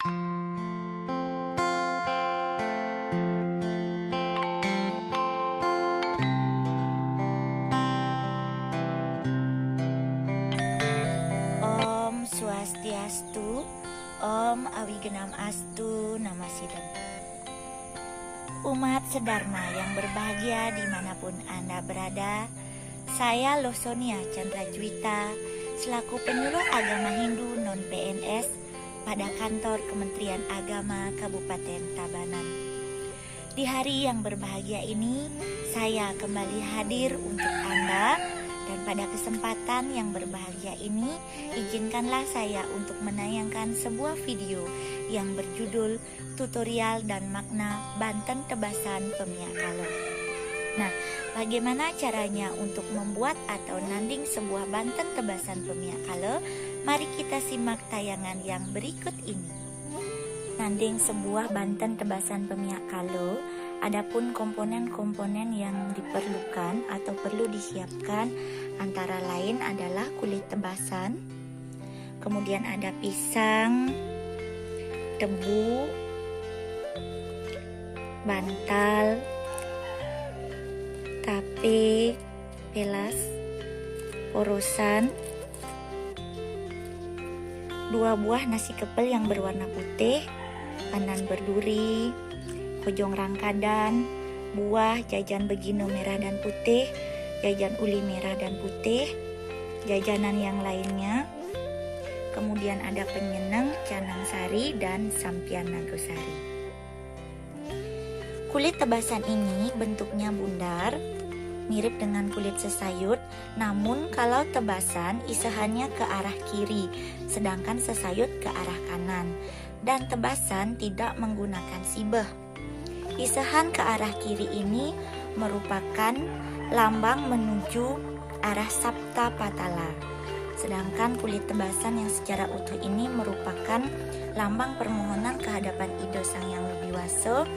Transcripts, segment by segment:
Om Swastiastu, Om Awigenam Astu, Namasidam. Umat sedharma yang berbahagia dimanapun Anda berada, saya Losonia Chandra Juwita, selaku penyuluh agama Hindu non-PNS pada kantor Kementerian Agama Kabupaten Tabanan. Di hari yang berbahagia ini, saya kembali hadir untuk Anda. Dan pada kesempatan yang berbahagia ini, izinkanlah saya untuk menayangkan sebuah video yang berjudul Tutorial dan Makna Banten Tebasan Pemiak Kalo. Nah, bagaimana caranya untuk membuat atau nanding sebuah banten tebasan pemiak kalo? Mari kita simak tayangan yang berikut ini. Nanding sebuah banten tebasan pemiak kalo, adapun komponen-komponen yang diperlukan atau perlu disiapkan antara lain adalah kulit tebasan, kemudian ada pisang, tebu, bantal, tape, pelas, porosan, 2 buah nasi kepel yang berwarna putih, pandan berduri, kojong rangkadan, buah jajan begino merah dan putih, jajan uli merah dan putih, jajanan yang lainnya, kemudian ada penyenang, canang sari, dan sampian nagosari. Kulit tebasan ini bentuknya bundar, mirip dengan kulit sesayut, namun kalau tebasan isahannya ke arah kiri, sedangkan sesayut ke arah kanan, dan tebasan tidak menggunakan sibeh. Isahan ke arah kiri ini merupakan lambang menuju arah Sapta Patala. Sedangkan kulit tebasan yang secara utuh ini merupakan lambang permohonan kehadapan Ido Sang Yang Widiwasa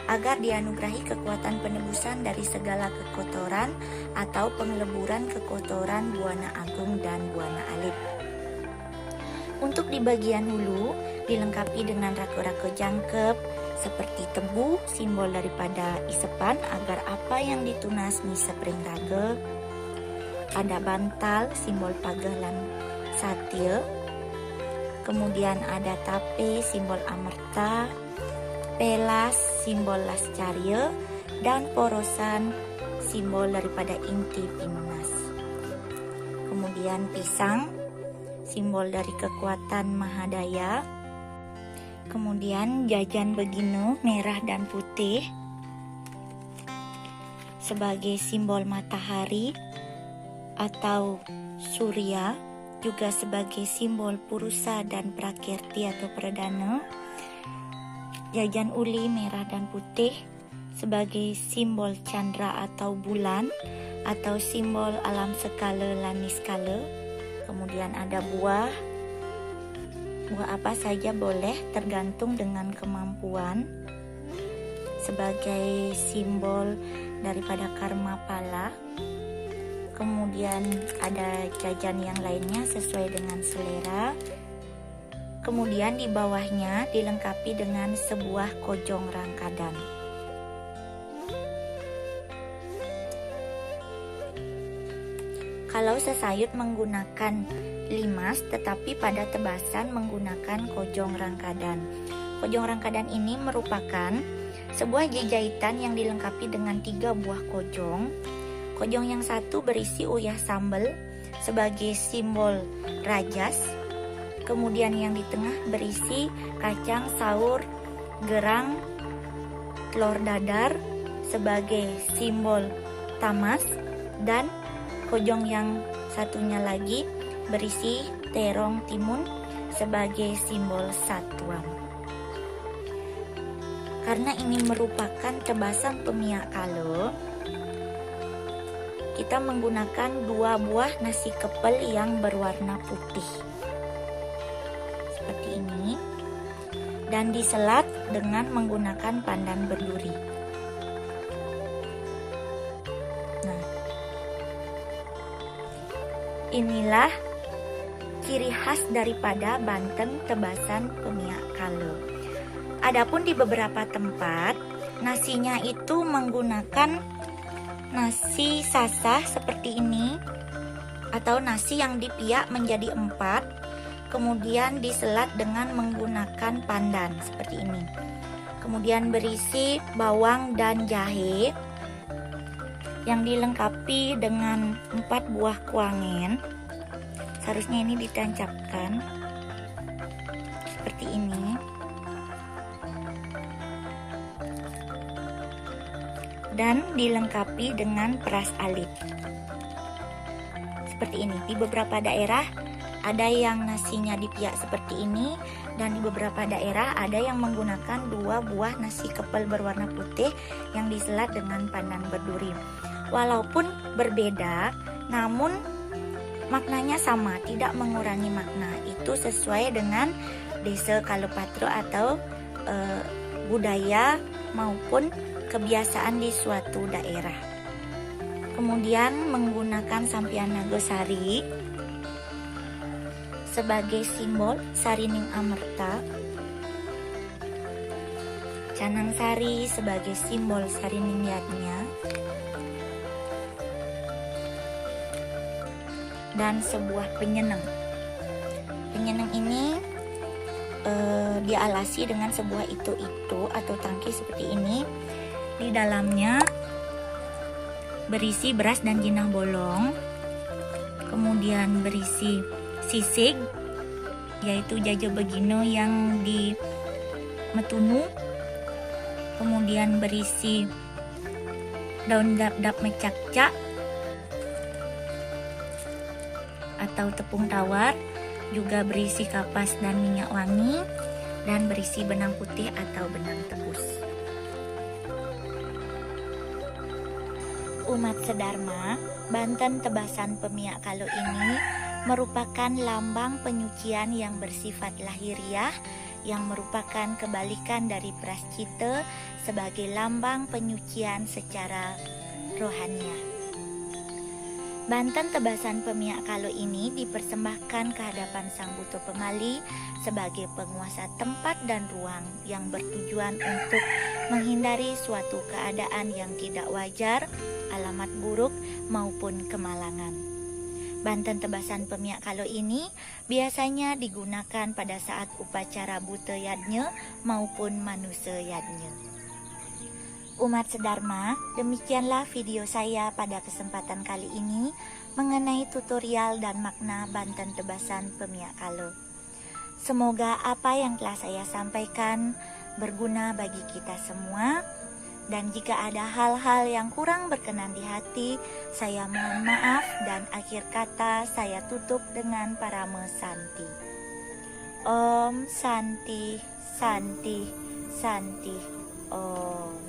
agar dianugerahi kekuatan penebusan dari segala kekotoran atau pengeleburan kekotoran Buana Agung dan Buana Alit. Untuk di bagian hulu dilengkapi dengan rako-rako jangkep seperti tebu, simbol daripada isepan agar apa yang ditunas nisep ring raga. Ada bantal, simbol pagalan satil. Kemudian ada tape, simbol amerta, pelas, simbol lascarya, dan porosan, simbol daripada inti pinunas. Kemudian pisang, simbol dari kekuatan Mahadaya. Kemudian jajan begino merah dan putih sebagai simbol matahari atau surya, juga sebagai simbol purusa dan prakirti atau perdana. Jajan uli merah dan putih sebagai simbol candra atau bulan atau simbol alam skala lan niskala. Kemudian ada buah apa saja boleh tergantung dengan kemampuan sebagai simbol daripada karma pala. Kemudian ada jajan yang lainnya sesuai dengan selera. Kemudian di bawahnya dilengkapi dengan sebuah kojong rangkadan. Kalau sesayut menggunakan limas, tetapi pada tebasan menggunakan kojong rangkadan. Kojong rangkadan ini merupakan sebuah jahitan yang dilengkapi dengan 3 buah kojong. Kojong yang satu berisi uyah sambal sebagai simbol rajas. Kemudian yang di tengah berisi kacang, saur, gerang, telur dadar sebagai simbol tamas, dan kojong yang satunya lagi berisi terong timun sebagai simbol satuan. Karena ini merupakan tebasan pemiak kalo, kita menggunakan 2 buah nasi kepel yang berwarna putih seperti ini, dan diselat dengan menggunakan pandan berduri. Nah, inilah ciri khas daripada Banten Tebasan Pemiak Kalo. Adapun di beberapa tempat, nasinya itu menggunakan nasi sasah seperti ini, atau nasi yang dipiak menjadi 4, kemudian diselat dengan menggunakan pandan seperti ini. Kemudian berisi bawang dan jahe yang dilengkapi dengan 4 buah kuangen. Seharusnya ini ditancapkan seperti ini. Dan dilengkapi dengan peras alit. Seperti ini. Di beberapa daerah ada yang nasinya dipiak seperti ini, dan di beberapa daerah ada yang menggunakan 2 buah nasi kepal berwarna putih yang diselat dengan pandan berduri. Walaupun berbeda, namun maknanya sama, tidak mengurangi makna. Itu sesuai dengan desa Kalopatro atau budaya maupun kebiasaan di suatu daerah. Kemudian menggunakan sampian nagosari sebagai simbol Sarining Amerta, canang sari sebagai simbol Sarining Yadnya, dan sebuah penyeneng. Penyeneng ini dialasi dengan sebuah itu atau tangki seperti ini. Di dalamnya berisi beras dan jinah bolong, kemudian berisi sisig, yaitu jajo begino yang dimetunu, kemudian berisi daun dap-dap mecakcak atau tepung tawar, juga berisi kapas dan minyak wangi, dan berisi benang putih atau benang tebus. Umat sedharma, Banten Tebasan Pemiak Kalo ini merupakan lambang penyucian yang bersifat lahiriah, yang merupakan kebalikan dari prascita sebagai lambang penyucian secara rohaniah. Banten Tebasan Pemiak Kalo ini dipersembahkan ke hadapan Sang Buto Pemali sebagai penguasa tempat dan ruang yang bertujuan untuk menghindari suatu keadaan yang tidak wajar, alamat buruk maupun kemalangan. Banten Tebasan Pemiak Kalo ini biasanya digunakan pada saat upacara Buta Yadnya maupun Manusa Yadnya. Umat sedharma, demikianlah video saya pada kesempatan kali ini mengenai tutorial dan makna Banten Tebasan Pemiak Kalo. Semoga apa yang telah saya sampaikan berguna bagi kita semua, dan jika ada hal-hal yang kurang berkenan di hati, saya mohon maaf, dan akhir kata saya tutup dengan parama Santi. Om Santi, Santi, Santi, Om.